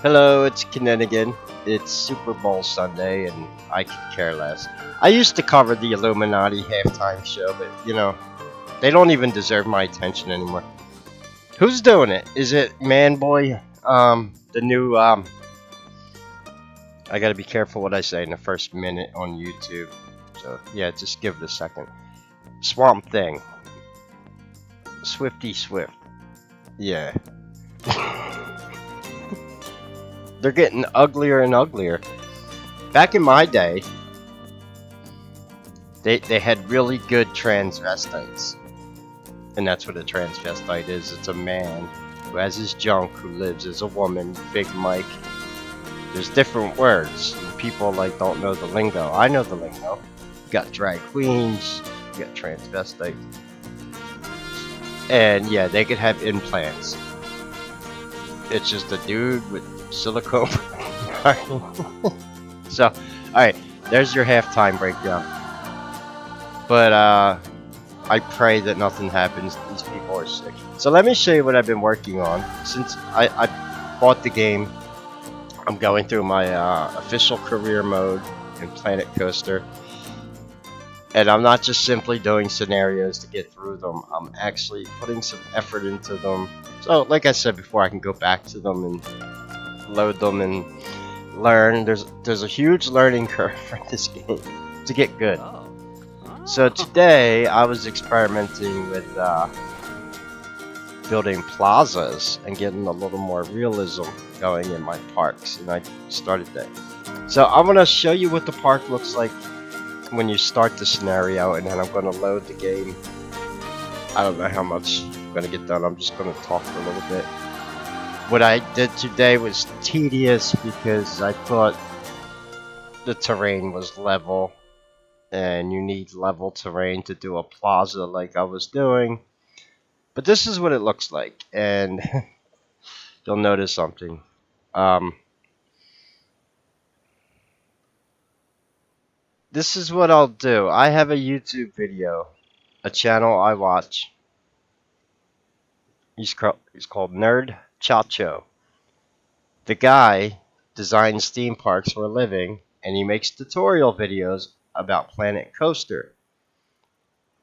Hello, it's Kinninigan. It's Super Bowl Sunday, and I could care less. I used to cover the Illuminati halftime show, but they don't even deserve my attention anymore. Who's doing it? Is it Manboy? The new I gotta be careful what I say in the first minute on YouTube. So yeah, just give it a second. Swamp Thing, Swifty Swift. Yeah, they're getting uglier and uglier. Back in my day, they had really good transvestites. And that's what a transvestite is. It's a man who has his junk, who lives as a woman, Big Mike. There's different words. And people don't know the lingo. I know the lingo. You got drag queens, you got transvestite. And yeah, they could have implants. It's just a dude with silicone. So, alright, there's your halftime breakdown. But I pray that nothing happens. These people are sick. So let me show you what I've been working on. Since I bought the game, I'm going through my official career mode in Planet Coaster. And I'm not just simply doing scenarios to get through them. I'm actually putting some effort into them. So like I said before, I can go back to them and load them and learn. There's a huge learning curve for this game to get good. So today I was experimenting with building plazas and getting a little more realism going in my parks, and I started that. So I'm going to show you what the park looks like when you start the scenario, and then I'm going to load the game. I don't know how much I'm going to get done. I'm just going to talk for a little bit. What I did today was tedious because I thought the terrain was level, and you need level terrain to do a plaza like I was doing. But this is what it looks like, and you'll notice something. This is what I'll do. I have a YouTube video, a channel I watch. He's called Nerd Chacho. The guy designs theme parks for a living, and he makes tutorial videos about Planet Coaster,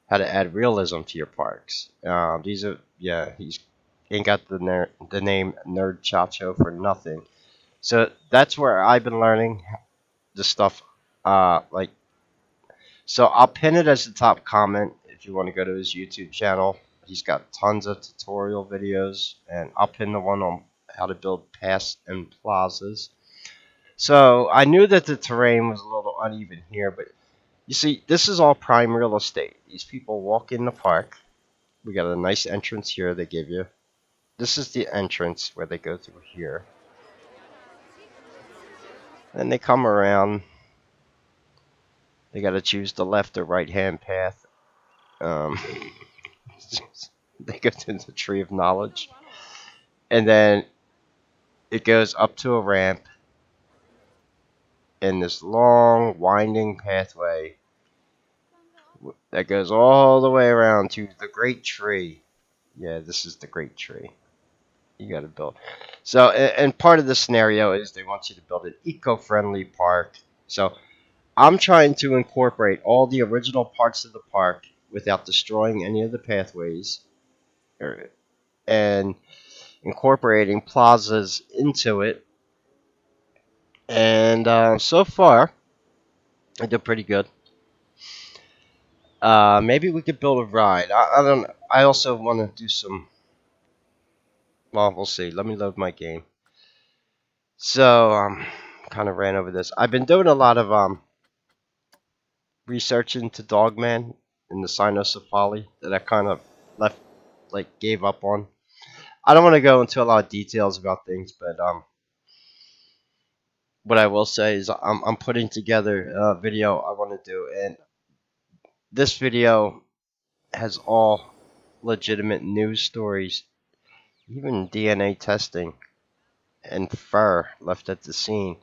how to add realism to your parks. He's ain't got the name Nerd Chacho for nothing. So that's where I've been learning the stuff. So I'll pin it as the top comment if you want to go to his YouTube channel. He's got tons of tutorial videos, and I'll pin the one on how to build paths and plazas. So I knew that the terrain was a little uneven here, but you see, this is all prime real estate. These people walk in the park. We got a nice entrance here they give you. This is the entrance where they go through here. Then they come around. They got to choose the left or right hand path. Um, they go to the tree of knowledge. And then it goes up to a ramp in this long, winding pathway that goes all the way around to the great tree. Yeah, this is the great tree. You got to build. So, and part of the scenario is they want you to build an eco-friendly park. So, I'm trying to incorporate all the original parts of the park without destroying any of the pathways, and incorporating plazas into it. And so far, I did pretty good. Maybe we could build a ride. I don't. I also want to do some. Well, we'll see. Let me load my game. So, kind of ran over this. I've been doing a lot of research into Dogman and the Cynocephali that I kind of left, gave up on. I don't want to go into a lot of details about things, but what I will say is I'm putting together a video I want to do, and this video has all legitimate news stories, even DNA testing and fur left at the scene.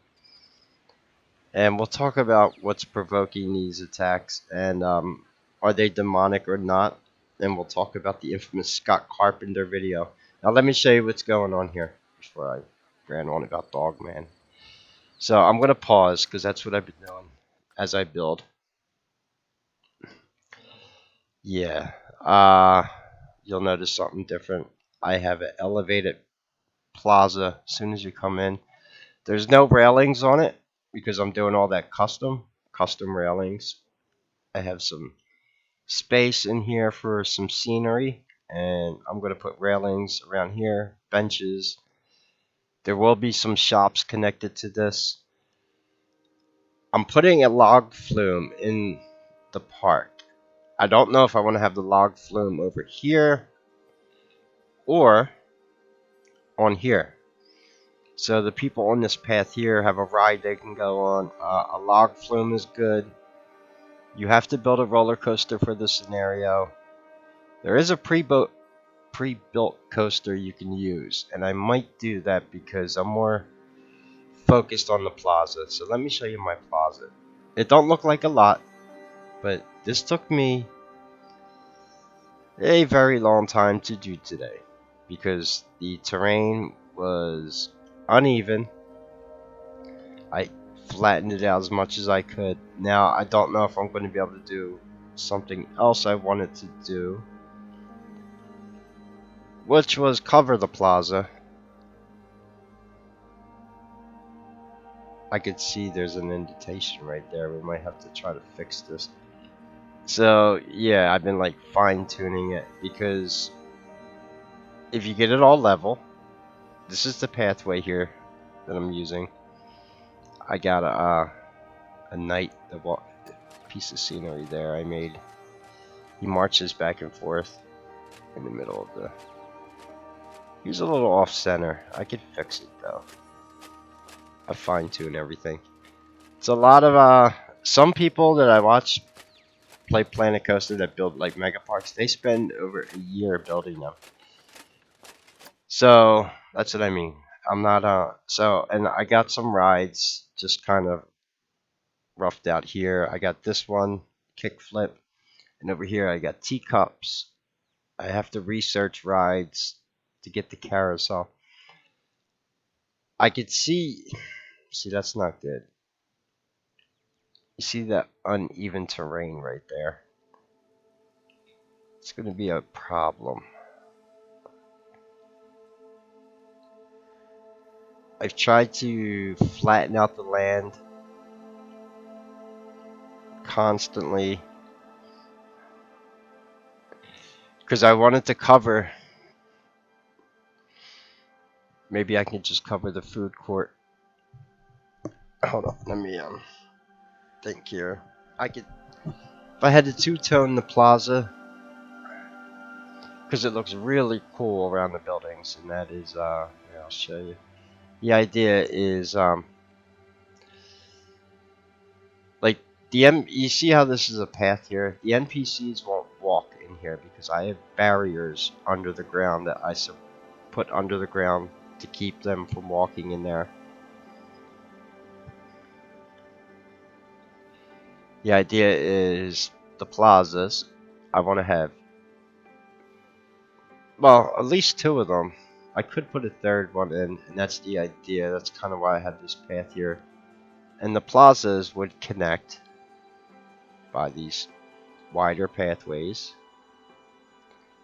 And we'll talk about what's provoking these attacks, and are they demonic or not. And we'll talk about the infamous Scott Carpenter video. Now let me show you what's going on here before I ran on about Dog Man. So I'm gonna pause because that's what I've been doing as I build. Yeah. You'll notice something different. I have an elevated plaza as soon as you come in. There's no railings on it because I'm doing all that custom railings. I have some space in here for some scenery, and I'm going to put railings around here, benches. There will be some shops connected to this. I'm putting a log flume in the park. I don't know if I want to have the log flume over here or on here. So the people on this path here have a ride they can go on. A log flume is good. You have to build a roller coaster for this scenario. There is a pre-built coaster you can use, and I might do that because I'm more focused on the plaza. So let me show you my plaza. It don't look like a lot, but this took me a very long time to do today because the terrain was uneven. I flattened it out as much as I could. Now I don't know if I'm going to be able to do something else I wanted to do, which was cover the plaza. I could see there's an indentation right there. We might have to try to fix this. So yeah, I've been like fine tuning it because if you get it all level, this is the pathway here that I'm using. I got a knight, the piece of scenery there I made. He marches back and forth in the middle of the. He's a little off center. I could fix it though. I fine tune everything. It's a lot of some people that I watch play Planet Coaster that build like mega parks. They spend over a year building them. So that's what I mean. I'm not so and I got some rides just kind of roughed out here. I got this one kickflip, and over here I got teacups. I have to research rides to get the carousel. I could see that's not good. You see that uneven terrain right there? It's going to be a problem. I've tried to flatten out the land constantly because I wanted to cover. Maybe I can just cover the food court. Hold on, let me think here. I could, if I had to two-tone the plaza, because it looks really cool around the buildings, and that is here, I'll show you. The idea is like you see how this is a path here? The NPCs won't walk in here because I have barriers under the ground that I put under the ground to keep them from walking in there. The idea is the plazas. I want to have, well, at least two of them. I could put a third one in, and that's the idea. That's kind of why I have this path here. And the plazas would connect by these wider pathways.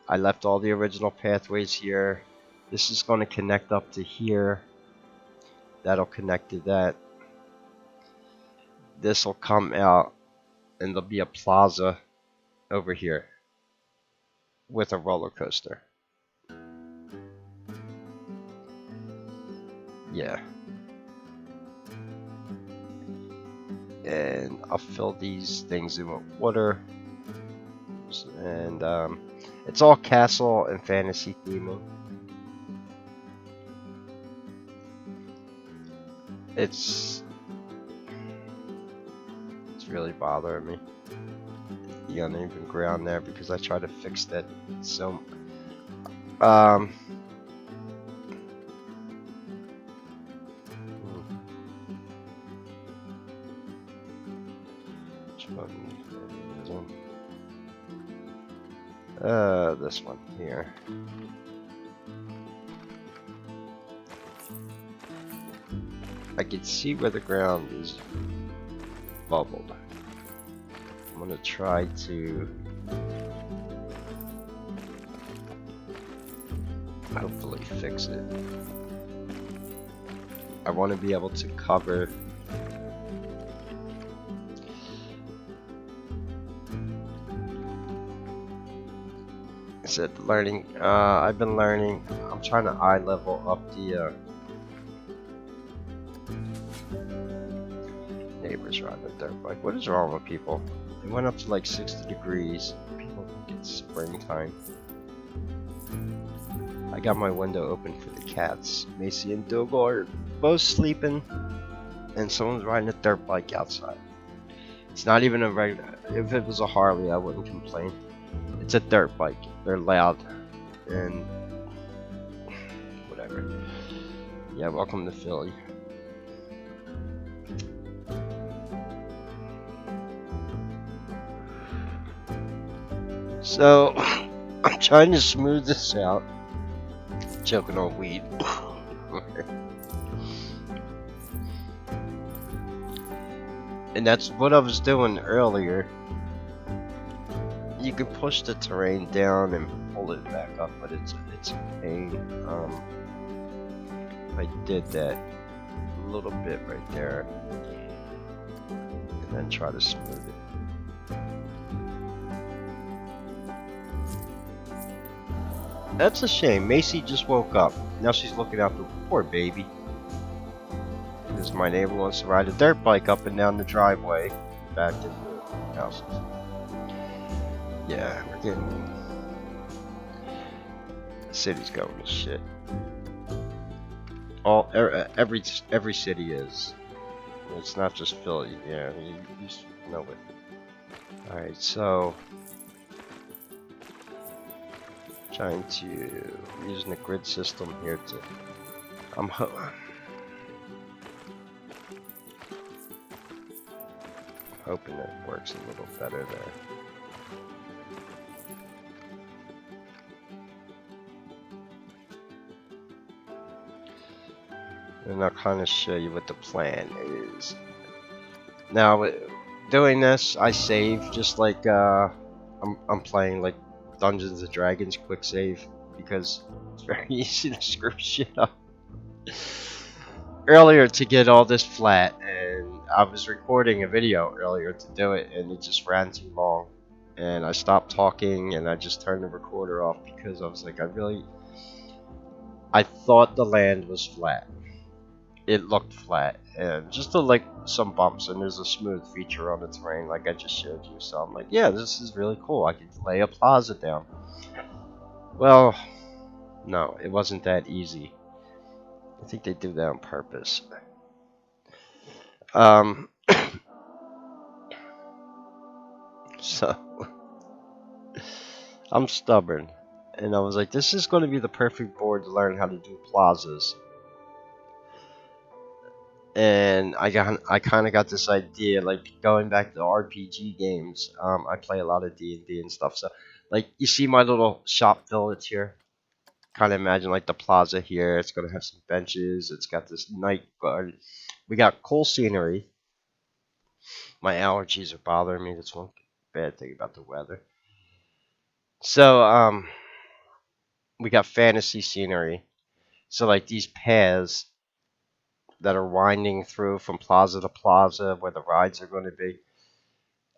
I left all the original pathways here. This is going to connect up to here. That'll connect to that. This will come out, and there'll be a plaza over here with a roller coaster. Yeah. And I'll fill these things in with water. And it's all castle and fantasy theming. It's really bothering me, the uneven ground there, because I try to fix that. So this one here. I can see where the ground is bubbled. I'm gonna try to hopefully fix it. I want to be able to cover is it learning? I've been learning. I'm trying to eye level up the neighbors riding a dirt bike. What is wrong with people? It went up to like 60 degrees. People think it's springtime. I got my window open for the cats. Macy and Dougal are both sleeping, and someone's riding a dirt bike outside. It's not even a regular. If it was a Harley, I wouldn't complain. It's a dirt bike. They're loud and whatever. Yeah, welcome to Philly. So, I'm trying to smooth this out. Choking on weed. And that's what I was doing earlier. You can push the terrain down and pull it back up, but it's a pain. I did that a little bit right there, and then try to smooth it. That's a shame. Macy just woke up. Now she's looking out the poor baby. Because my neighbor wants to ride a dirt bike up and down the driveway back to the house. Yeah, we're getting. The city's going to shit. Every city is. It's not just Philly. Yeah, you just know it. All right, so trying to using the grid system here to. I'm hoping it works a little better there. And I'll kind of show you what the plan is. Now, doing this, I save just like I'm playing like Dungeons and Dragons quick save because it's very easy to screw shit up. Earlier to get all this flat, and I was recording a video earlier to do it, and it just ran too long, and I stopped talking and I just turned the recorder off because I was like, I thought the land was flat. It looked flat, and just like some bumps, and there's a smooth feature on the terrain like I just showed you, so I'm like, yeah, this is really cool. I could lay a plaza down. Well, no, it wasn't that easy. I think they do that on purpose. So I'm stubborn, and I was like, this is going to be the perfect board to learn how to do plazas. And I kind of got this idea, like going back to RPG games. I play a lot of D&D and stuff, so like you see my little shop village here. Kind of imagine like the plaza here. It's gonna have some benches. It's got this night guard. We got cool scenery. My allergies are bothering me. That's one bad thing about the weather. So we got fantasy scenery. So like these paths that are winding through from plaza to plaza where the rides are going to be.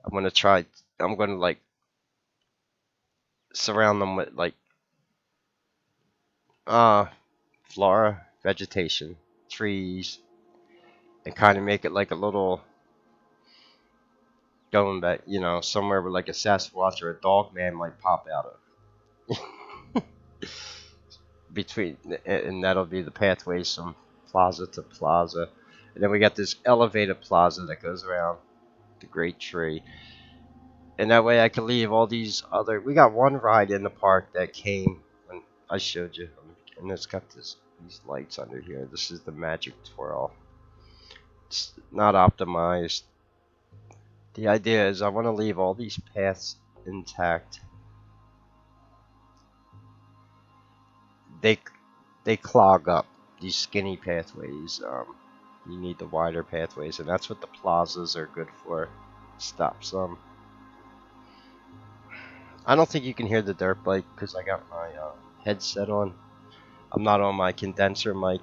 I'm going to like surround them with like flora, vegetation, trees, and kind of make it like a little going back, somewhere where like a Sasquatch or a dog man might pop out of between, and that'll be the pathways from plaza to plaza. And then we got this elevated plaza that goes around the great tree. And that way I can leave all these other. We got one ride in the park that came when I showed you, and it's got these lights under here. This is the Magic Twirl. It's not optimized. The idea is I want to leave all these paths intact. They clog up these skinny pathways. You need the wider pathways, and that's what the plazas are good for. Stops them. I don't think you can hear the dirt bike because I got my headset on. I'm not on my condenser mic.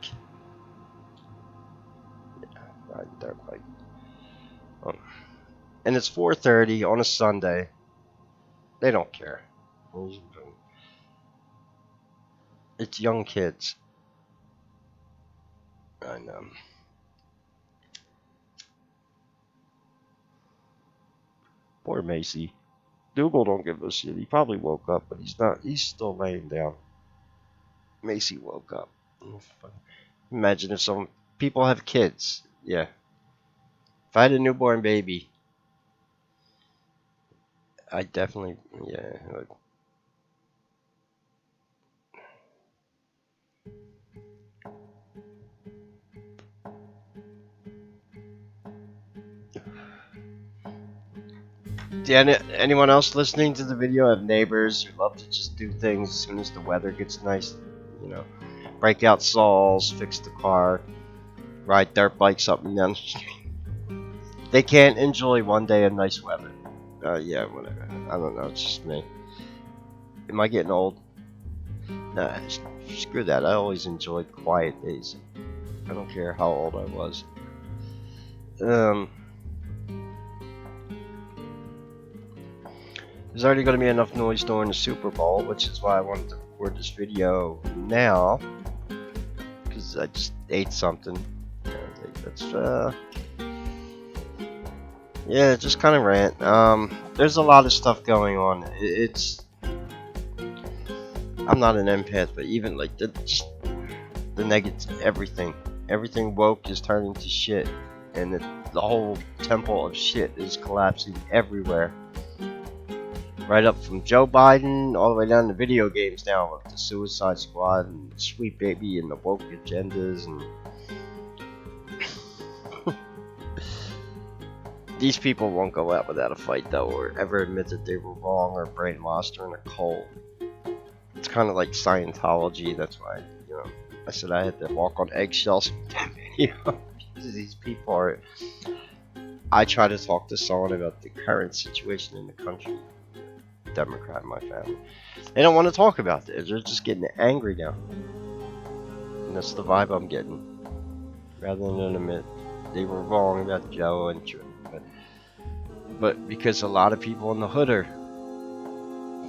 Right, dirt bike. Oh. And it's 4:30 on a Sunday. They don't care. It's young kids. I know. Poor Macy. Dougal don't give a shit. He probably woke up, but he's not. He's still laying down. Macy woke up. Imagine if some people have kids. Yeah. If I had a newborn baby, I definitely, yeah. Do anyone else listening to the video have neighbors who love to just do things as soon as the weather gets nice? You know, break out saws, fix the car, ride dirt bikes up and down the street. They can't enjoy one day of nice weather. Yeah, whatever. I don't know. It's just me. Am I getting old? Nah, screw that. I always enjoyed quiet days. I don't care how old I was. There's already going to be enough noise during the Super Bowl, which is why I wanted to record this video now. Because I just ate something. That's, yeah, just kind of rant. There's a lot of stuff going on. I'm not an empath, but even like the negative, everything woke is turning to shit, and the whole temple of shit is collapsing everywhere. Right up from Joe Biden all the way down to video games now, with the Suicide Squad and Sweet Baby and the woke agendas and these people won't go out without a fight though, or ever admit that they were wrong or brainwashed or in a cult. It's kind of like Scientology. That's why, I said I had to walk on eggshells with that video. These people are. I try to talk to someone about the current situation in the country. Democrat in my family. They don't want to talk about it. They're just getting angry now. And that's the vibe I'm getting. Rather than admit they were wrong about Joe and Trump. But because a lot of people in the hood are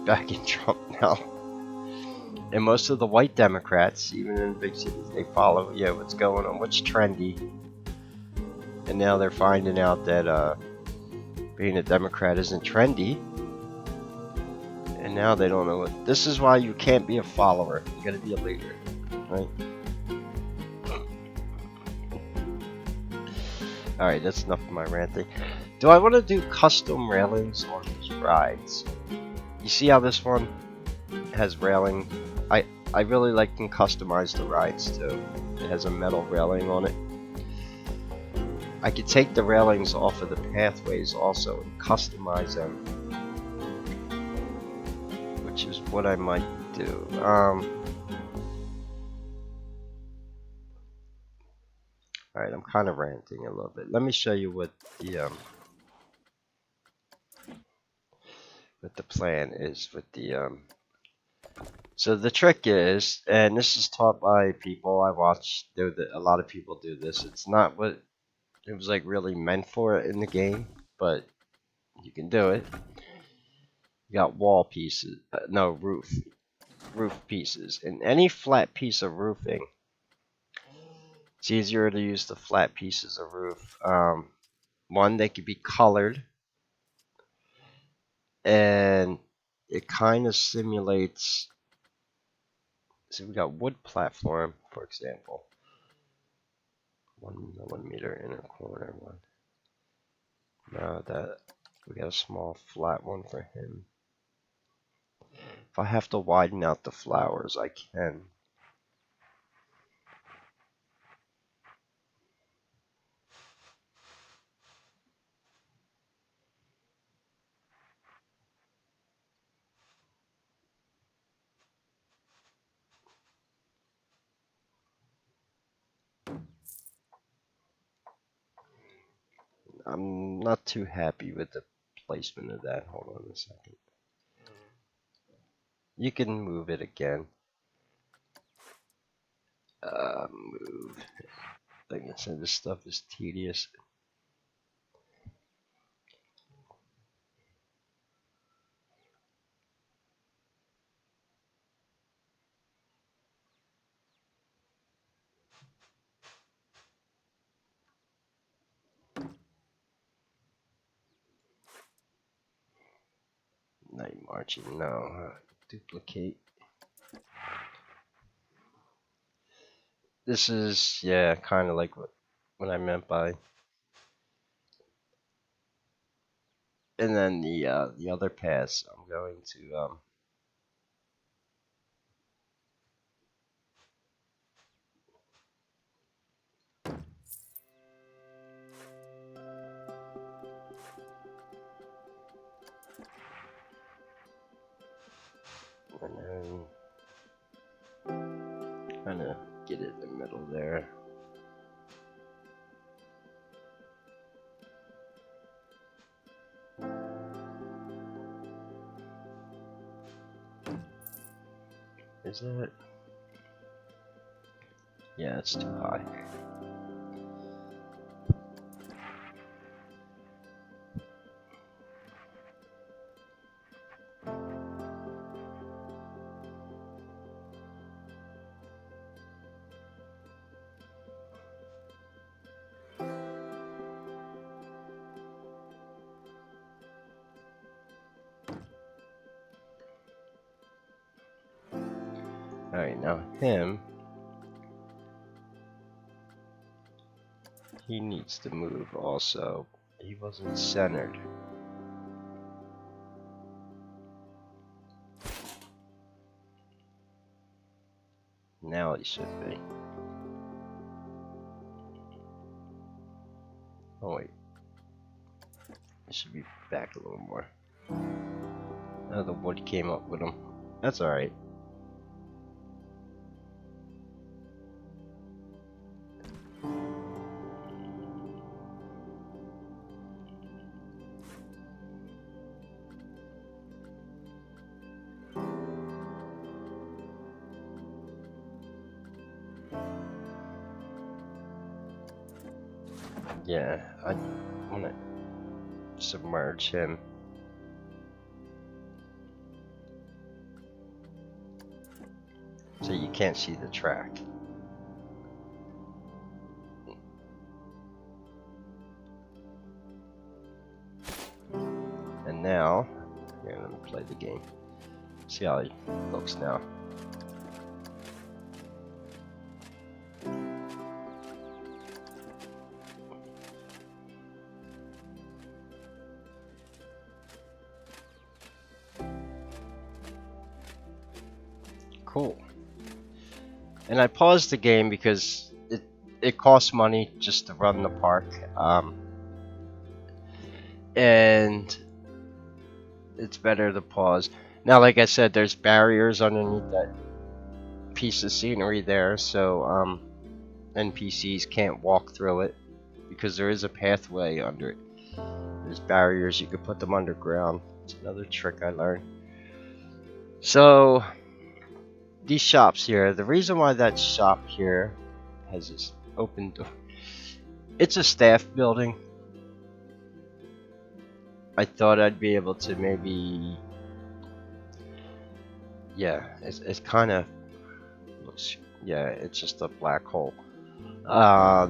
backing Trump now. And most of the white Democrats, even in big cities, they follow, what's going on, what's trendy. And now they're finding out that being a Democrat isn't trendy. And now they don't know what. This is why you can't be a follower. You gotta be a leader, right? Alright, that's enough of my ranting. Do I want to do custom railings on these rides? You see how this one has railing? I really like to customize the rides too. It has a metal railing on it. I could take the railings off of the pathways also and customize them, which is what I might do. Alright, I'm kind of ranting a little bit. Let me show you what the plan is with the So the trick is, and this is taught by people I watch. A lot of people do this. It's not what it was like really meant for in the game, but you can do it. You got wall pieces, no roof pieces, and any flat piece of roofing. It's easier to use the flat pieces of roof. One, they could be colored, and it kind of simulates. So we got wood platform, for example. 1 meter inner corner one. Now that we got a small flat one for him. If I have to widen out the flowers, I can. I'm not too happy with the placement of that. Hold on a second. You can move it again. Move. Like I said, this stuff is tedious. Night marching, no. Duplicate. This is, yeah, kind of like what I meant by. And then the other pass, I'm going to and then kind of get it in the middle there. Is that? Yeah, it's too high. Alright, now him, he needs to move also. He wasn't centered. Now he should be. Oh wait. He should be back a little more. Oh, the wood came up with him. That's alright. Yeah, I want to submerge him. So you can't see the track. And now, here, let me play the game. See how he looks now. Cool. And I paused the game because it costs money just to run the park, and it's better to pause. Now, like I said, there's barriers underneath that piece of scenery there, so NPCs can't walk through it because there is a pathway under it. There's barriers, you could put them underground. It's another trick I learned. So these shops here, the reason why that shop here has this open door, it's a staff building. I thought I'd be able to maybe, yeah, it's kind of looks, yeah, it's just a black hole.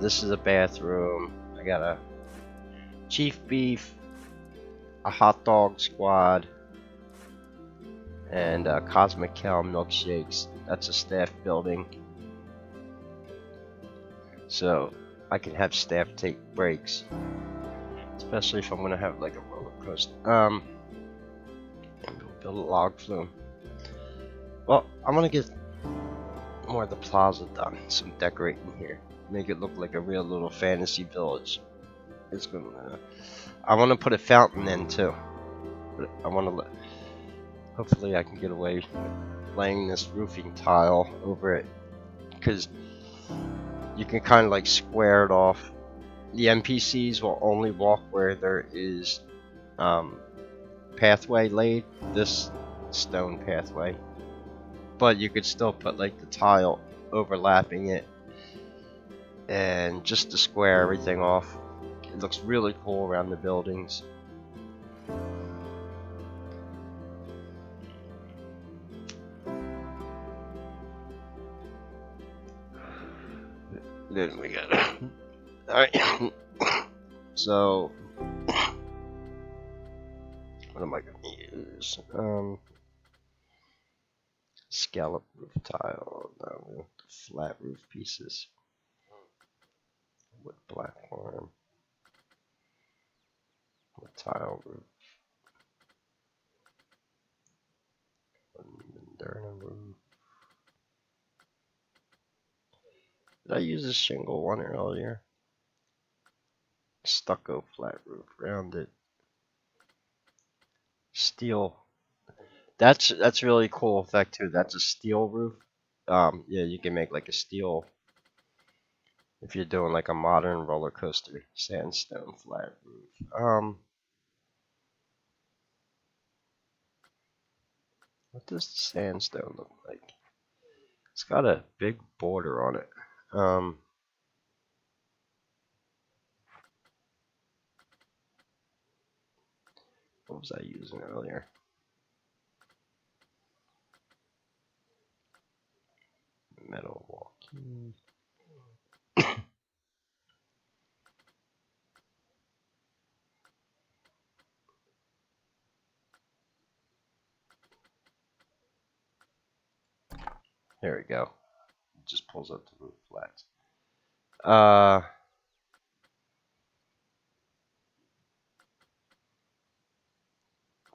This is a bathroom. I got a chief beef, a hot dog squad, and Cosmic Cow milkshakes. That's a staff building, so I can have staff take breaks, especially if I'm gonna have like a roller coaster. And we'll build a log flume. Well, I'm gonna get more of the plaza done. Some decorating here, make it look like a real little fantasy village. It's gonna. I want to put a fountain in too. But I want to let. Hopefully, I can get away with laying this roofing tile over it, because you can kind of like square it off the NPCs will only walk where there is pathway laid, this stone pathway. But you could still put like the tile overlapping it and just to square everything off. It looks really cool around the buildings. Then we got alright. So what am I gonna use? Scallop roof tile, no, flat roof pieces. Wood platform. Wood tile roof. Moderna roof. Did I use a shingle one earlier? Stucco flat roof, rounded. Steel. That's really cool effect too. That's a steel roof. Yeah, you can make like a steel if you're doing like a modern roller coaster sandstone flat roof. What does the sandstone look like? It's got a big border on it. What was I using earlier? Metal walkie. There we go. It just pulls up the roof flats.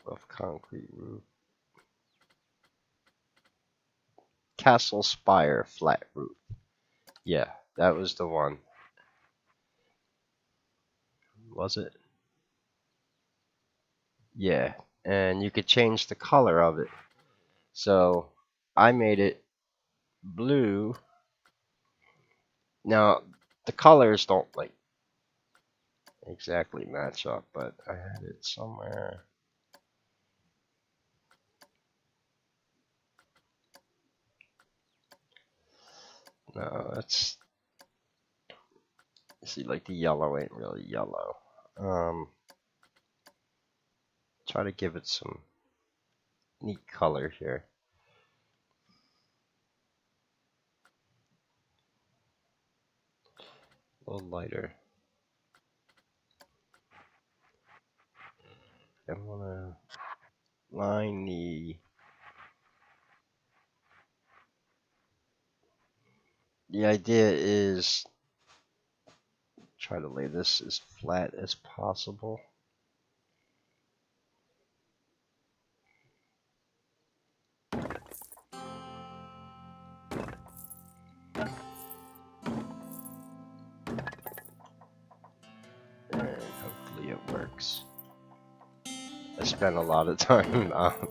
Rough concrete roof. Castle spire flat roof. Yeah, that was the one. Was it? Yeah, and you could change the color of it. So I made it blue. Now the colors don't like exactly match up, but I had it somewhere. No, that's, see, like the yellow ain't really yellow. Try to give it some neat color here. A little lighter. I wanna line the idea is try to lay this as flat as possible. And hopefully it works. I spent a lot of time alright.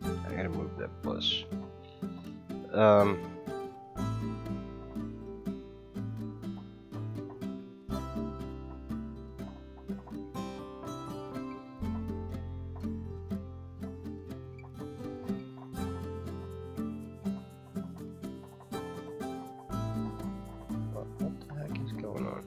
I gotta move that bush. What the heck is going on?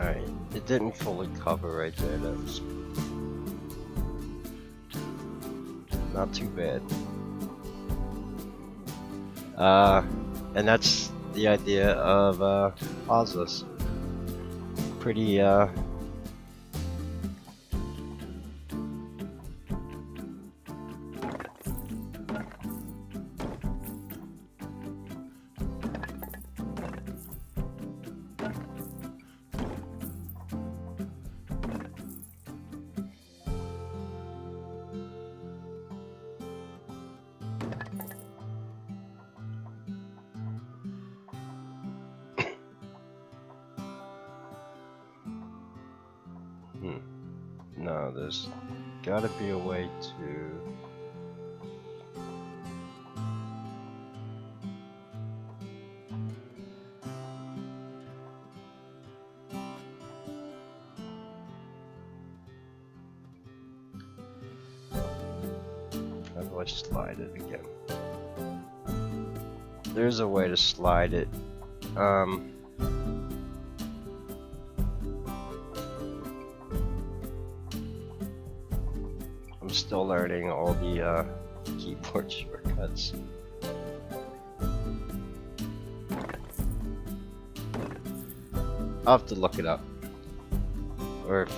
Alright, it didn't fully cover right there. That was not too bad. And that's the idea of Plazas. Pretty no, there's gotta be a way to. How do I slide it again? There's a way to slide it. I'm still learning all the keyboard shortcuts. I'll have to look it up. Or if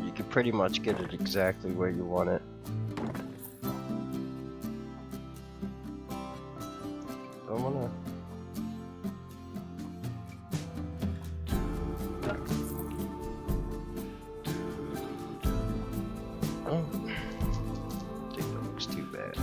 you can pretty much get it exactly where you want it. I wanna. Oh, I think that looks too bad.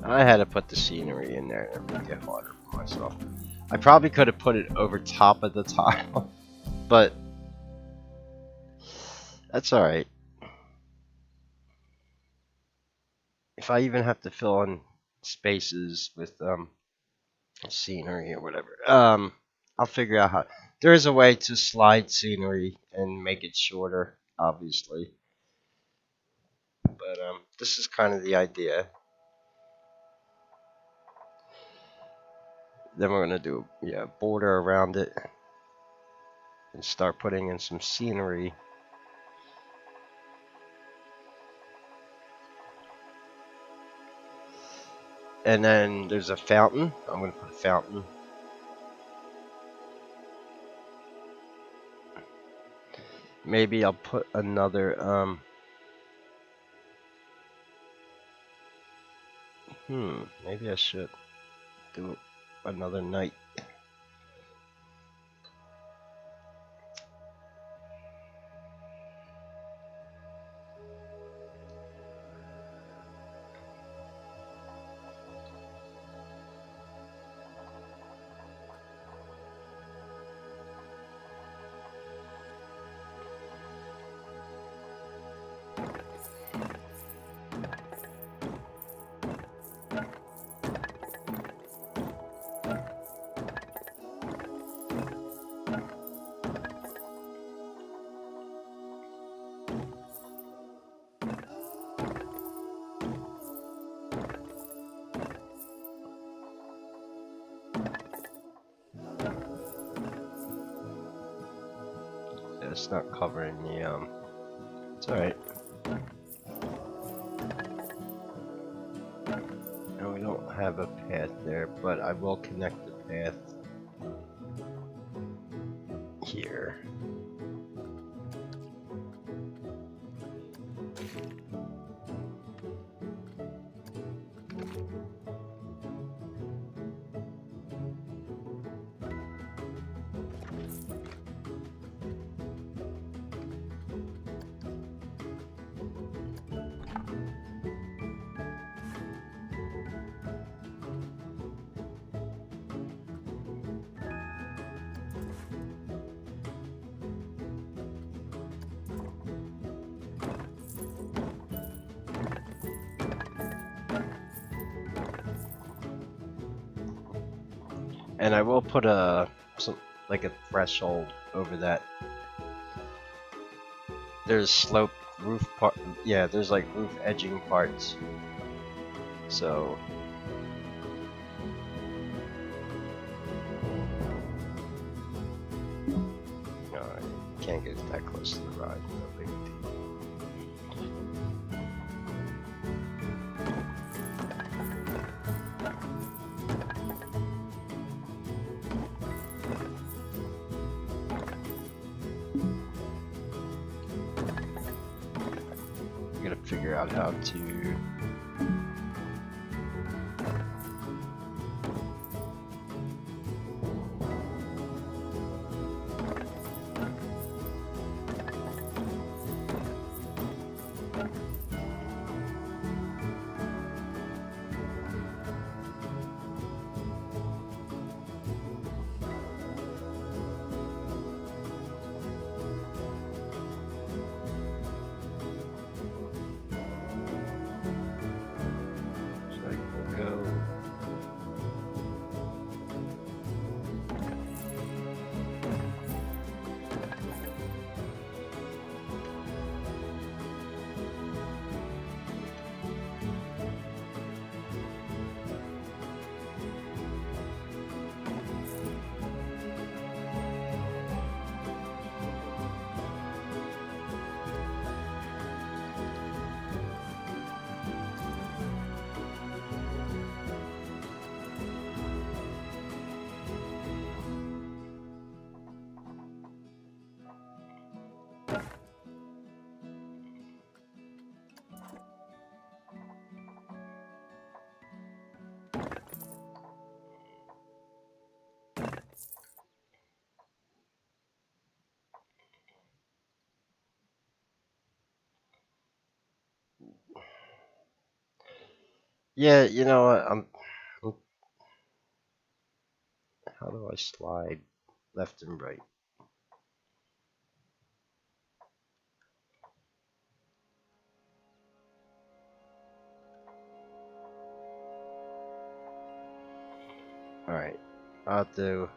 I had to put the scenery in there and make it harder for myself. I probably could have put it over top of the tile, but that's alright. If I even have to fill in spaces with scenery or whatever, I'll figure out how. There is a way to slide scenery and make it shorter, obviously, but this is kind of the idea. Then we're gonna do a border around it and start putting in some scenery. And then there's a fountain. I'm gonna put a fountain. Maybe I'll put another maybe I should do another night. It's not covering the it's alright. And we don't have a path there, but I will connect the path here. And I will put like a threshold over that. There's slope roof part. Yeah, there's like roof edging parts. So no, I can't get that close to the ride. No big deal. I gotta figure out how to. Yeah, you know what? How do I slide left and right? All right, I'll do.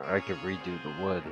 I could redo the wood.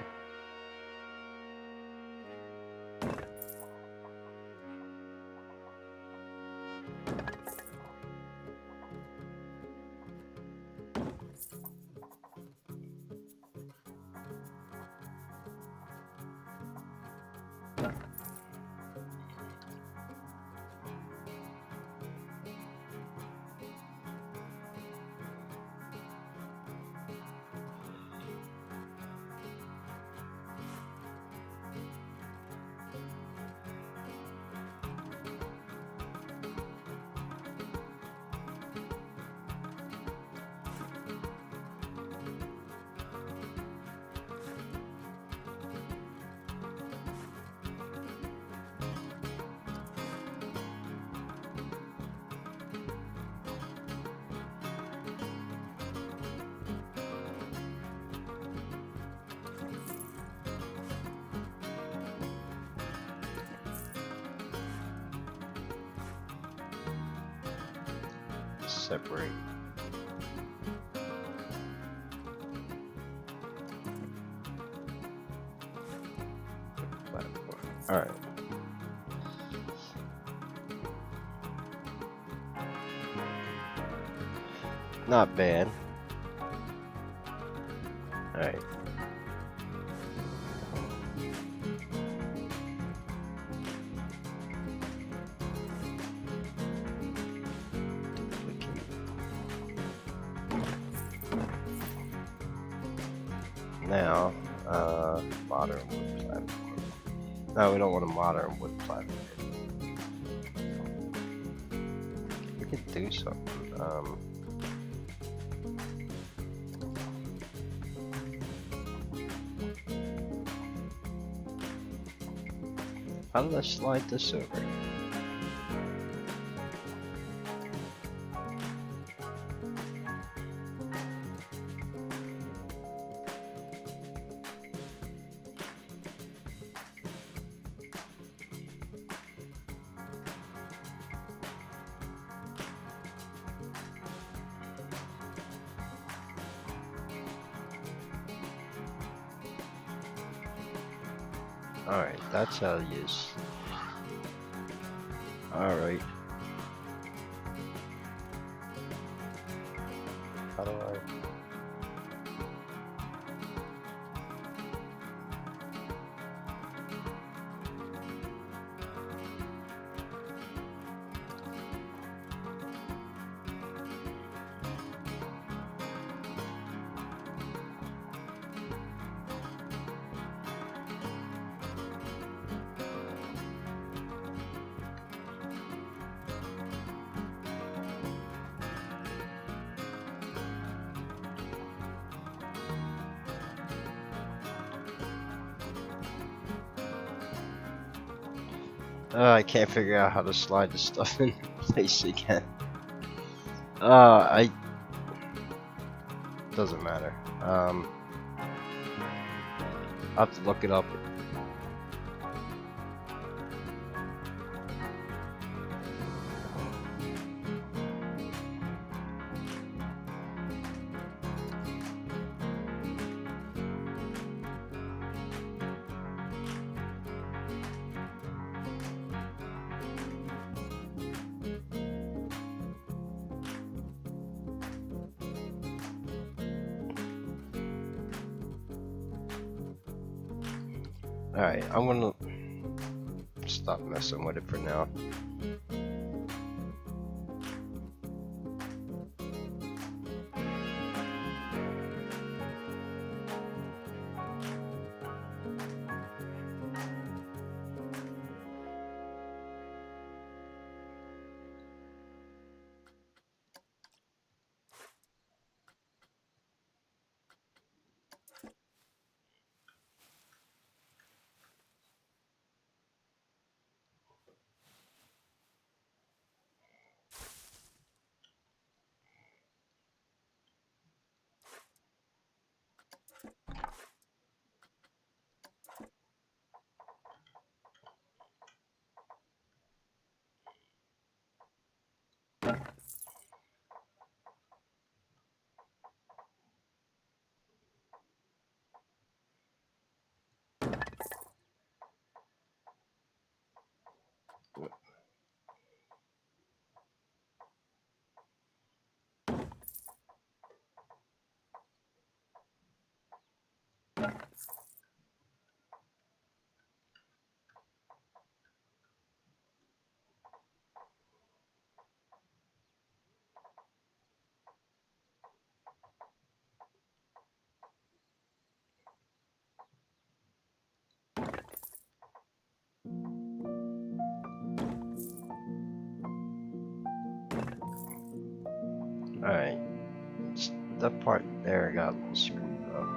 Separate. Platform. All right. Not bad. All right. Now, modern wood platform. No, we don't want a modern wood platform. We could do something. How did I slide this over? Alright, that's how to use. Alright. How do I... I can't figure out how to slide the stuff in place again. I... Doesn't matter. I'll have to look it up. Alright, I'm gonna stop messing with it for now. Alright, that part there got a little screwed up.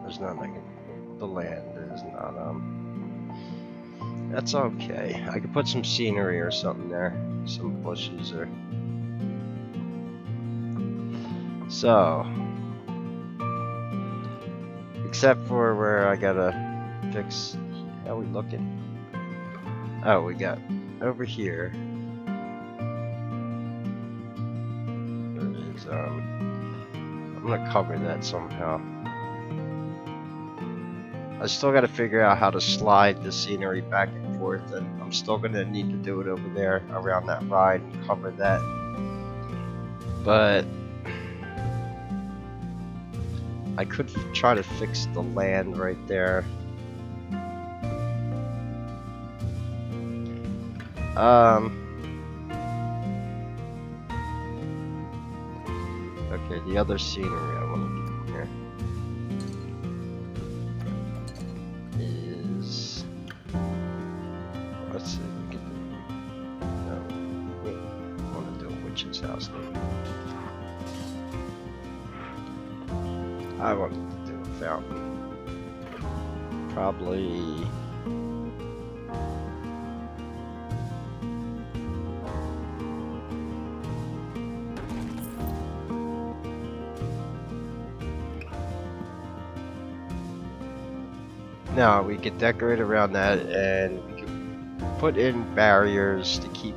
There's nothing. The land is not, that's okay. I could put some scenery or something there. Some bushes or... So... Except for where I gotta fix... How are we looking? Oh, we got over here. There is, I'm gonna cover that somehow. I still gotta figure out how to slide the scenery back and forth, and I'm still gonna need to do it over there around that ride and cover that. But I could try to fix the land right there. Okay, the other scenery I want to do here is... Let's see, we can do... No, I want to do a witch's house. I want to do a fountain. Probably... Now we could decorate around that, and we could put in barriers to keep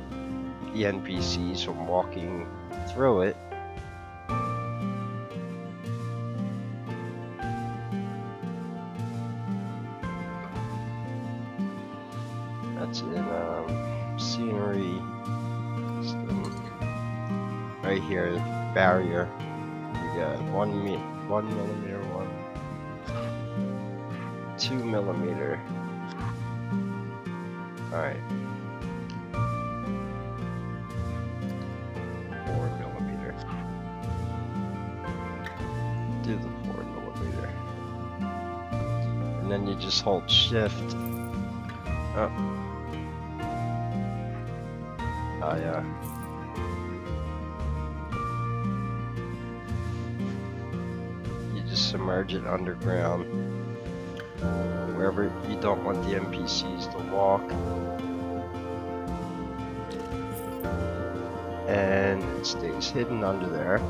the NPCs from walking through it. That's in scenery. Right here, barrier. We got 1 millimeter, 2 millimeter. All right. 4 millimeter. Do the 4 millimeter. And then you just hold shift. Oh. Oh yeah. You just submerge it underground. Wherever you don't want the NPCs to walk. And it stays hidden under there.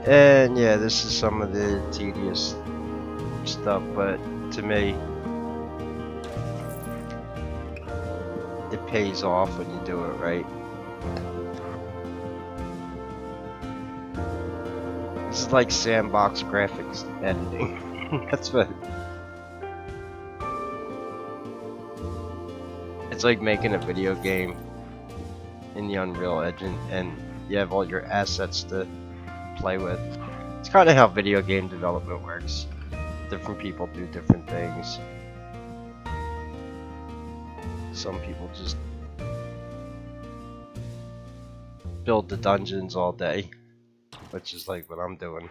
And yeah, this is some of the tedious stuff, but to me, it pays off when you do it right. This is like sandbox graphics editing. That's what. It's like making a video game in the Unreal Engine, and you have all your assets to play with. It's kind of how video game development works. Different people do different things. Some people just build the dungeons all day, which is like what I'm doing.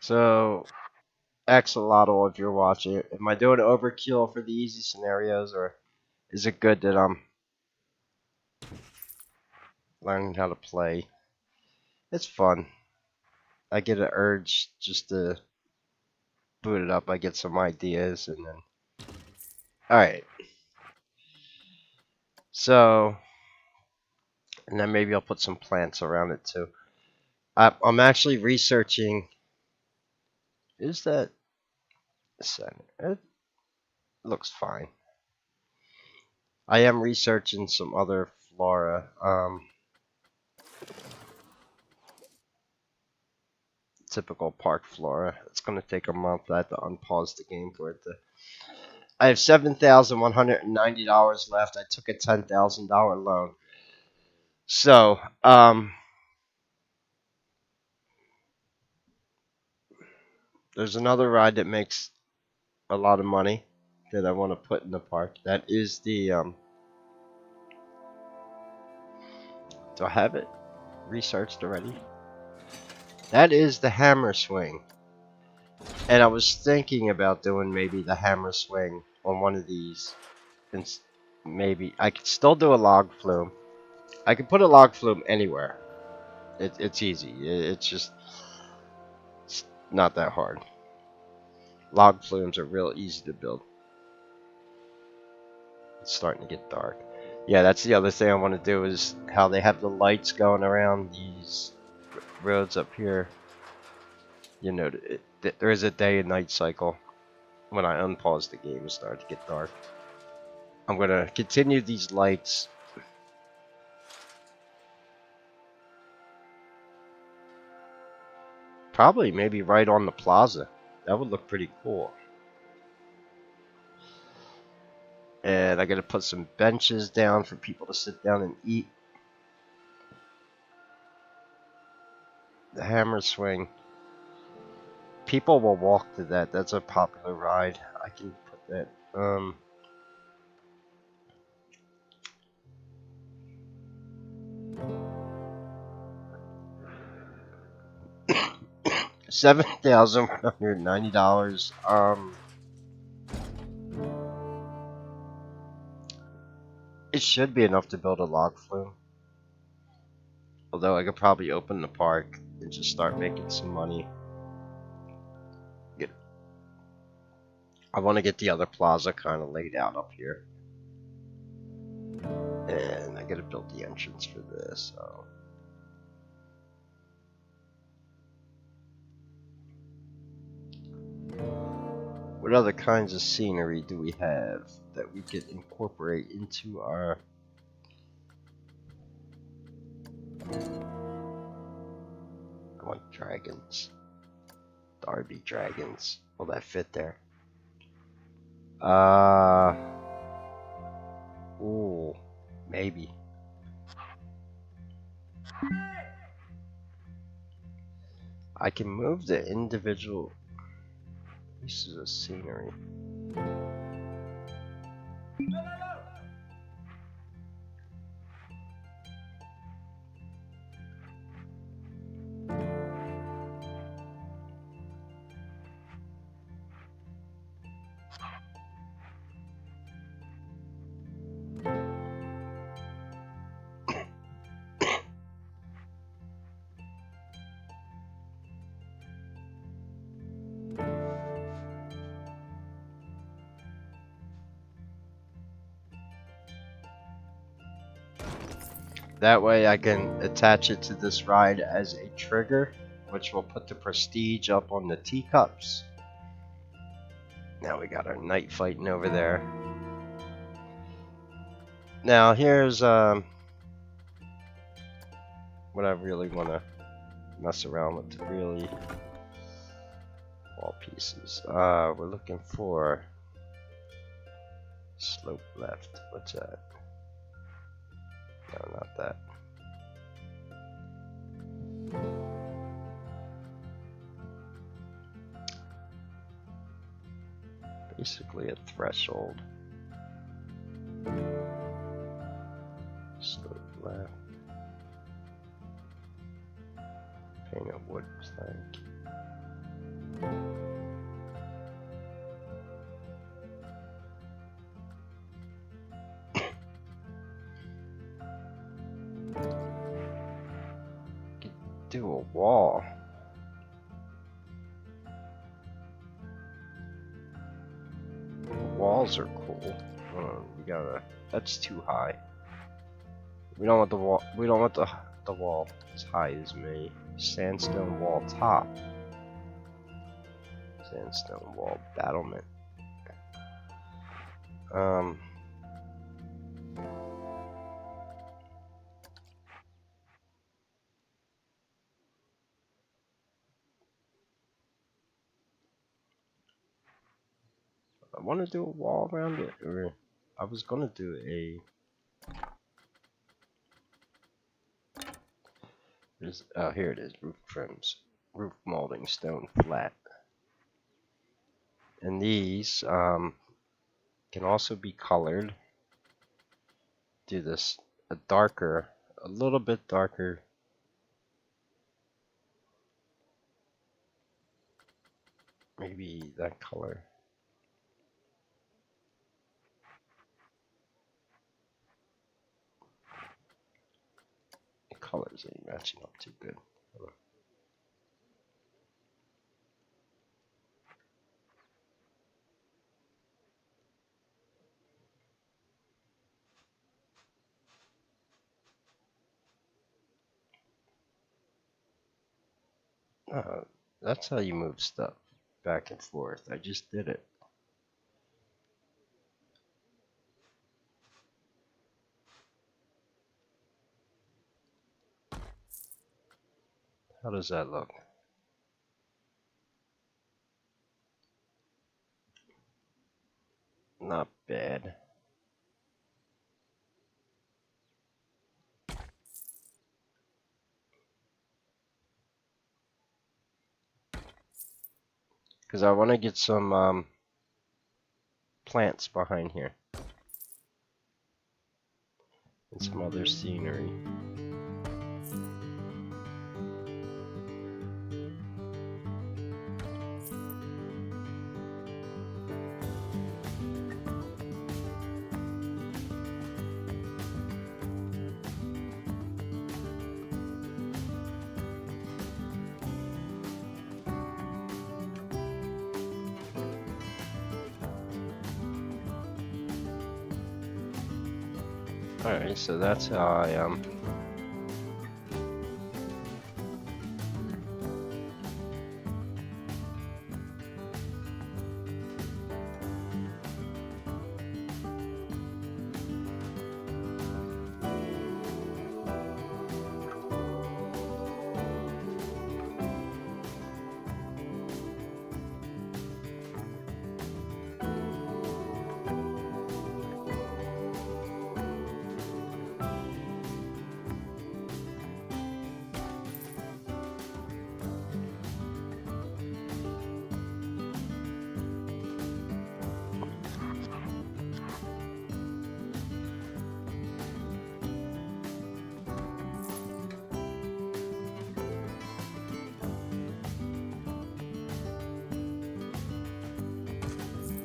So, Axolotl, if you're watching, am I doing overkill for the easy scenarios, or is it good that I'm learning how to play? It's fun. I get an urge just to boot it up. I get some ideas, and then... Alright. So, and then maybe I'll put some plants around it too. I'm actually researching... Is that... center? It looks fine. I am researching some other flora. Typical park flora. It's going to take a month. I have to unpause the game for it to... I have $7,190 left. I took a $10,000 loan. So, there's another ride that makes a lot of money that I want to put in the park. That is the, do I have it researched already? That is the hammer swing. And I was thinking about doing maybe the hammer swing on one of these. And maybe I could still do a log flume. I could put a log flume anywhere. It's easy. It's just it's not that hard. Log flumes are real easy to build. It's starting to get dark. Yeah, that's the other thing I want to do is how they have the lights going around these roads up here. You know, there is a day and night cycle. When I unpause the game, it starts to get dark. I'm going to continue these lights. Probably maybe right on the plaza. That would look pretty cool. And I got to put some benches down for people to sit down and eat. The hammer swing. People will walk to that. That's a popular ride. I can put that. $7,190. It should be enough to build a log flume. Although I could probably open the park and just start making some money. I want to get the other plaza kind of laid out up here. gotta build the entrance for this. So. What other kinds of scenery do we have that we could incorporate into our... I want dragons. Derby dragons. Will that fit there? Ooh, maybe. I can move the individual pieces of scenery. That way I can attach it to this ride as a trigger, which will put the prestige up on the teacups. Now we got our knight fighting over there. Now here's what I really want to mess around with, really wall pieces. We're looking for slope left. What's that? No, not that. Basically a threshold. Slope left. Painted wood plank. Do a wall. The walls are cool. We gotta. That's too high. We don't want the wall. We don't want the wall as high as me. Sandstone wall top. Sandstone wall battlement. I want to do a wall around it, or I was gonna do a. Oh, here it is. Roof trims, roof molding, stone flat, and these can also be colored. Do this a little bit darker. Maybe that color. The colors ain't matching up too good. That's how you move stuff back and forth. I just did it. How does that look? Not bad. Because I want to get some plants behind here. And some other scenery. Alright, so that's how I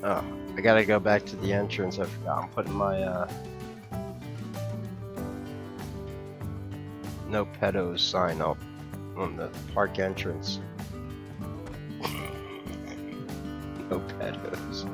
Oh, I gotta go back to the entrance. I forgot. I'm putting my no pedos sign up on the park entrance. No pedos.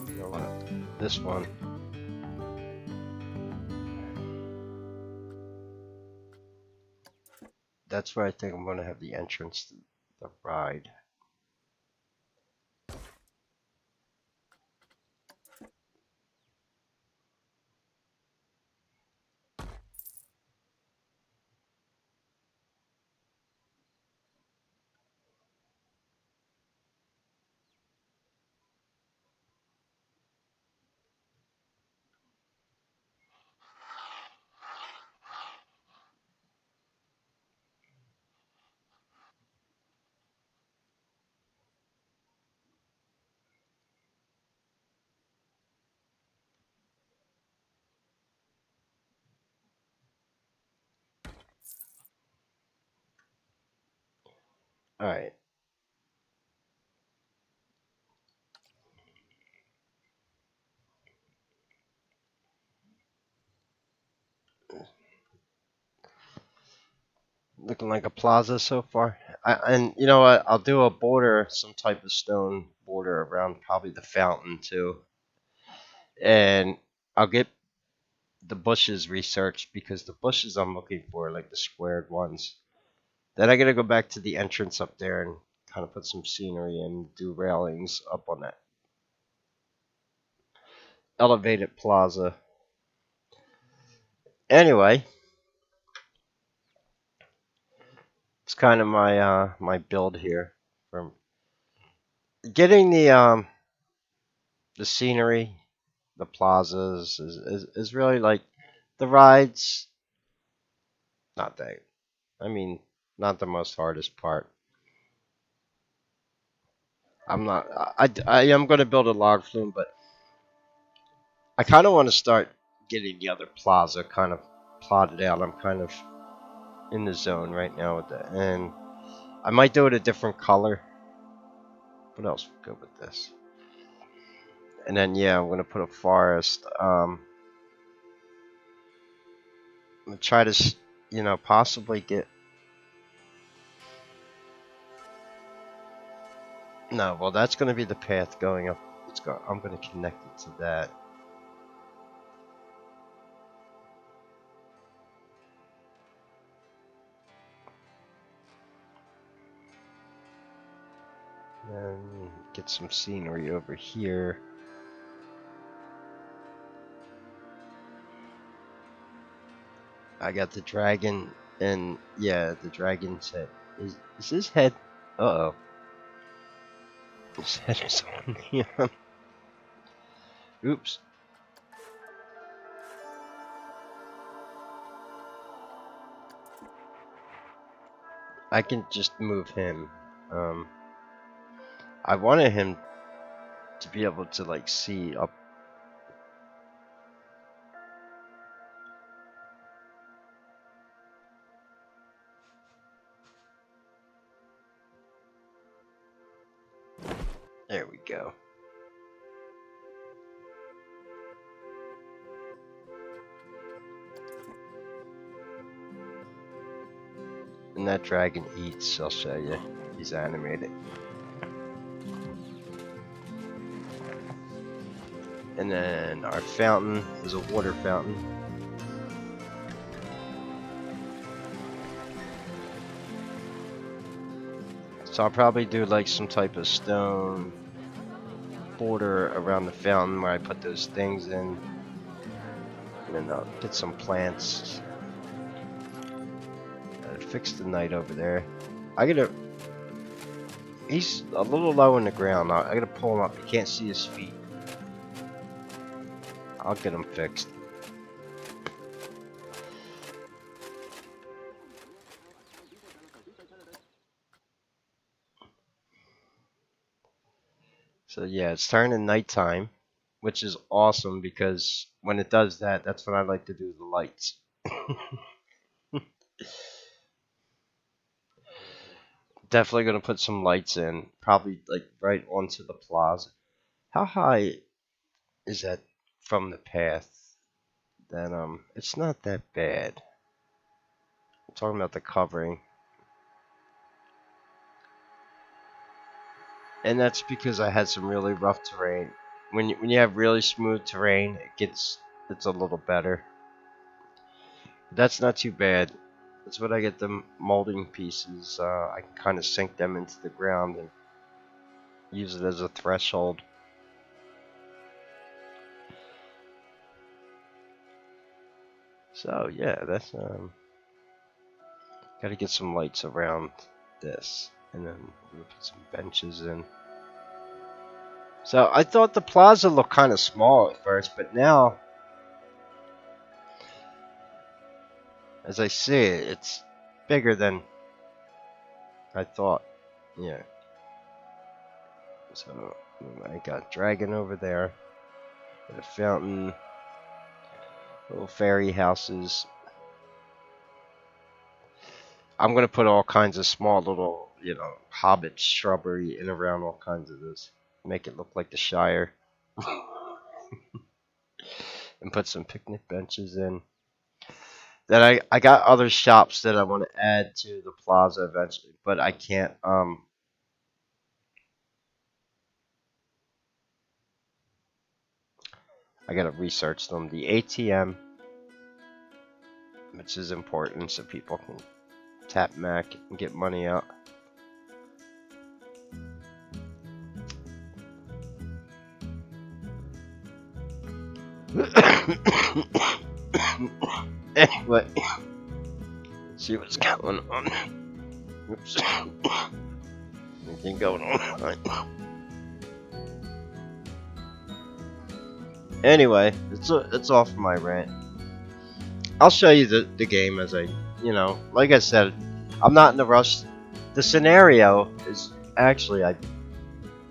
You know what? This one. That's where I think I'm gonna have the entrance to the ride. Alright. Looking like a plaza so far. And you know what? I'll do a border, some type of stone border around probably the fountain too. And I'll get the bushes researched because the bushes I'm looking for are like the squared ones. Then I gotta go back to the entrance up there and kind of put some scenery and do railings up on that elevated plaza. Anyway, it's kind of my my build here from getting the scenery, the plazas is really like the rides. Not that I mean, not the most hardest part. I'm not. I am going to build a log flume, but I kind of want to start getting the other plaza kind of plotted out. I'm kind of in the zone right now with that, and I might do it a different color. What else would go with this? And then yeah, I'm gonna put a forest. I'm gonna try to, possibly get. No, well, that's gonna be the path going up. I'm gonna connect it to that. And get some scenery over here. I got the dragon, and yeah, the dragon's head. Is his head? Uh oh. His head is on the. Oops. I can just move him. Um, I wanted him to be able to like see up. There we go. And that dragon eats, I'll show you. He's animated. And then our fountain is a water fountain. So I'll probably do like some type of stone border around the fountain where I put those things in. And then I'll get some plants. Fix the knight over there. He's a little low in the ground. I gotta pull him up. You can't see his feet. I'll get him fixed. So yeah, it's turning nighttime, which is awesome because when it does that, that's when I like to do the lights. Definitely gonna put some lights in, probably like right onto the plaza. How high is that from the path? Then it's not that bad. I'm talking about the covering. And that's because I had some really rough terrain. When you have really smooth terrain, it's a little better. That's not too bad. That's what I get the molding pieces. I can kind of sink them into the ground and use it as a threshold. So yeah, that's gotta get some lights around this, and then we'll put some benches in. So I thought the plaza looked kind of small at first, but now, as I see it, it's bigger than I thought. Yeah. So I got dragon over there, got a fountain, little fairy houses. I'm gonna put all kinds of small little, hobbit shrubbery in around all kinds of this. Make it look like the Shire. And put some picnic benches in. Then I got other shops that I want to add to the plaza eventually, but I can't. I gotta research them. The ATM, which is important, so people can tap Mac and get money out. Anyway, let's see what's going on. Oops. Anything going on? Right. Anyway, it's off my rant. I'll show you the game as like I said, I'm not in a rush. The scenario is actually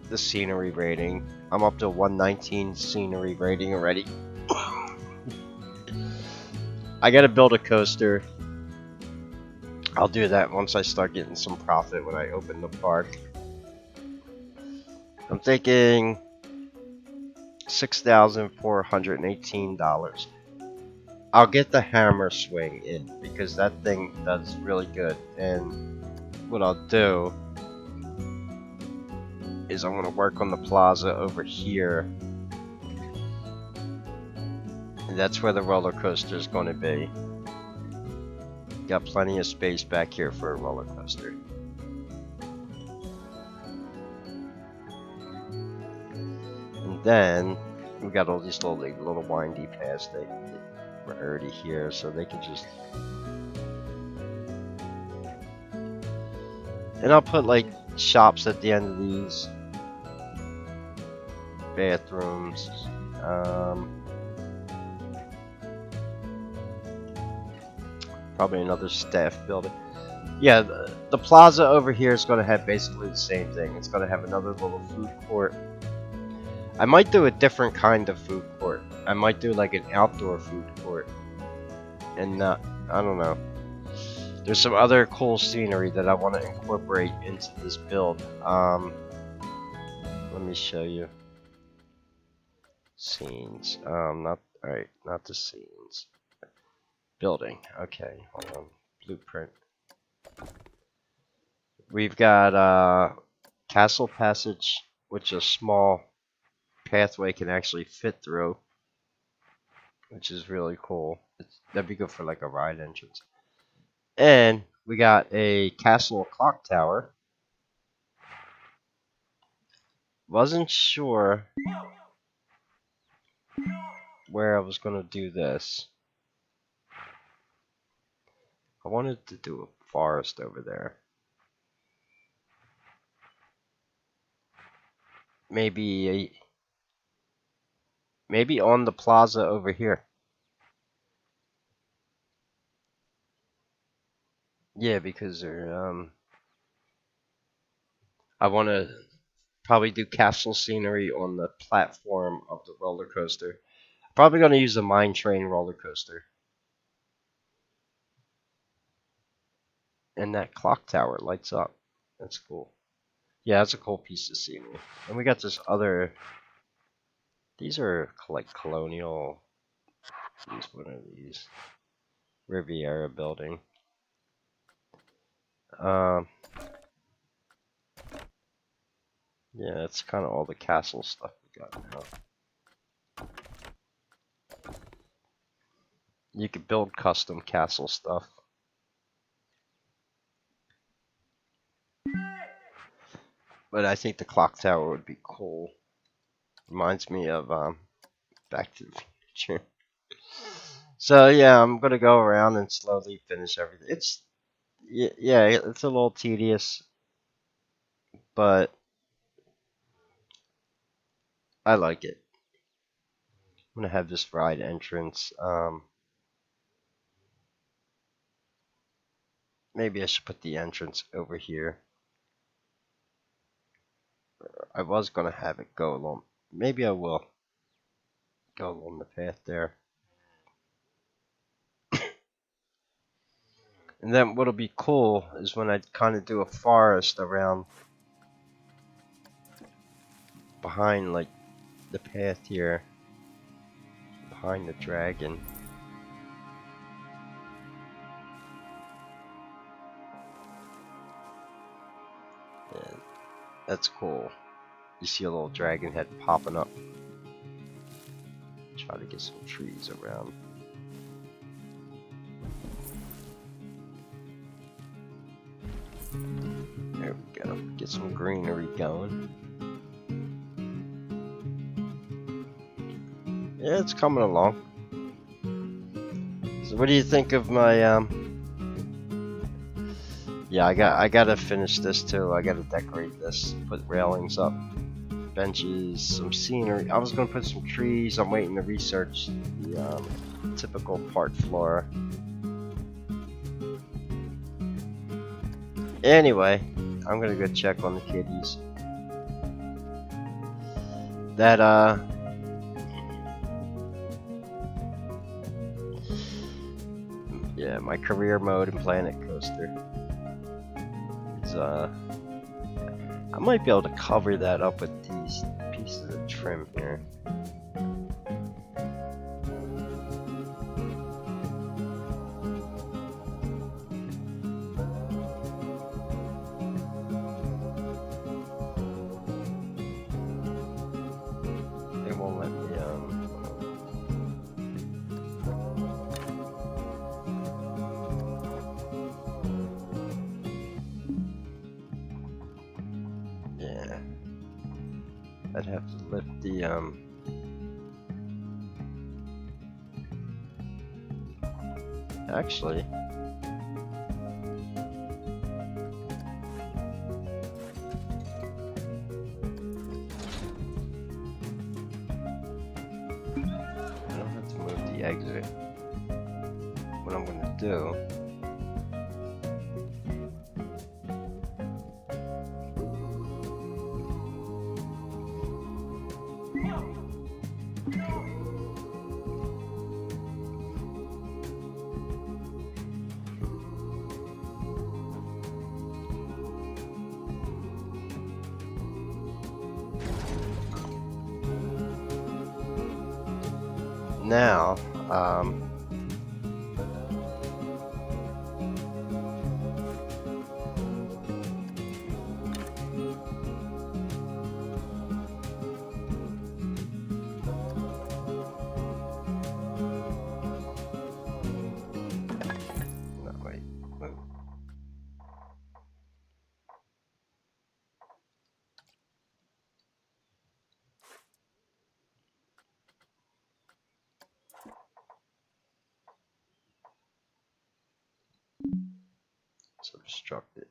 the scenery rating. I'm up to 119 scenery rating already. I gotta build a coaster. I'll do that once I start getting some profit when I open the park. I'm thinking $6,418. I'll get the hammer swing in because that thing does really good. And what I'll do is I'm gonna work on the plaza over here. And that's where the roller coaster is going to be. Got plenty of space back here for a roller coaster. And then we got all these little windy paths that were already here, so they could just. And I'll put like shops at the end of these. Bathrooms. Probably another staff building. Yeah, the plaza over here is going to have basically the same thing. It's going to have another little food court. I might do a different kind of food court. I might do like an outdoor food court. And I don't know. There's some other cool scenery that I want to incorporate into this build. Let me show you. Scenes. Not the scenes. Building. Okay, hold on. Blueprint. We've got Castle Passage, which a small pathway can actually fit through, which is really cool. That'd be good for like a ride entrance. And we got a castle clock tower. Wasn't sure where I was gonna do this. I wanted to do a forest over there. Maybe maybe on the plaza over here. Yeah, because I want to probably do castle scenery on the platform of the roller coaster. Probably gonna use a mine train roller coaster. And that clock tower lights up. That's cool. Yeah, that's a cool piece of scenery. And we got this other. These are like colonial. What are these? Riviera building. Um. Yeah, that's kind of all the castle stuff we got now. You could build custom castle stuff. But I think the clock tower would be cool. Reminds me of Back to the Future. So yeah, I'm gonna go around and slowly finish everything. Yeah, it's a little tedious, but I like it. I'm gonna have this ride entrance. Maybe I should put the entrance over here. I was gonna have it go along. Maybe I will go along the path there. And then what'll be cool is when I kind of do a forest around behind like the path here, behind the dragon. And that's cool. You see a little dragon head popping up. Try to get some trees around. There we go. Get some greenery going. Yeah, it's coming along. So what do you think of my Yeah, I gotta finish this too. I gotta decorate this. Put railings up, benches, some scenery. I was gonna put some trees. I'm waiting to research the typical park flora. Anyway, I'm gonna go check on the kitties. That yeah, my career mode in Planet Coaster is I might be able to cover that up with these pieces of trim here. It won't let me yeah. I'd have to lift the actually I don't have to move the exit. What I'm gonna do now, So destruct it.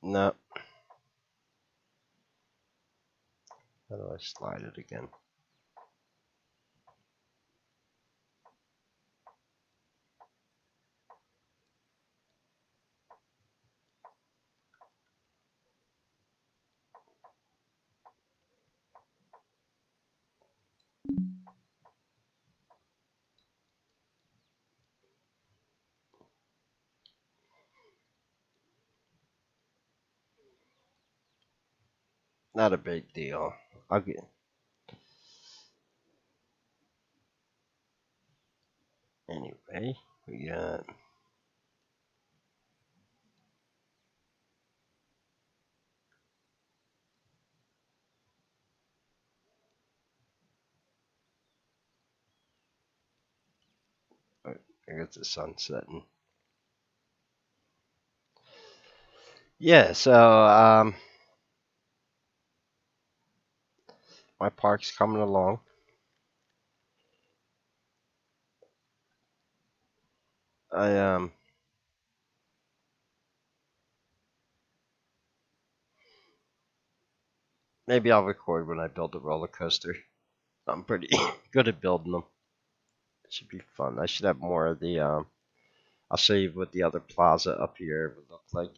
No. How do I slide it again? Not a big deal. I'll get. Anyway, we got. I got the sun setting. Yeah, so my park's coming along. I maybe I'll record when I build a roller coaster. I'm pretty good at building them. It should be fun. I should have more of the I'll show you what the other plaza up here would look like.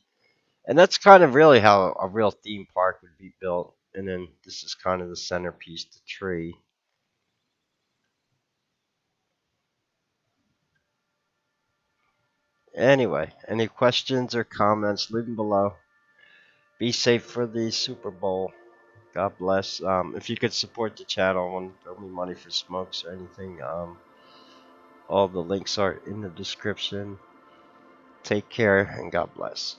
And that's kind of really how a real theme park would be built. And then this is kind of the centerpiece, the tree. Anyway, any questions or comments, leave them below. Be safe for the Super Bowl. God bless. If you could support the channel and throw me money for smokes or anything, all the links are in the description. Take care and God bless.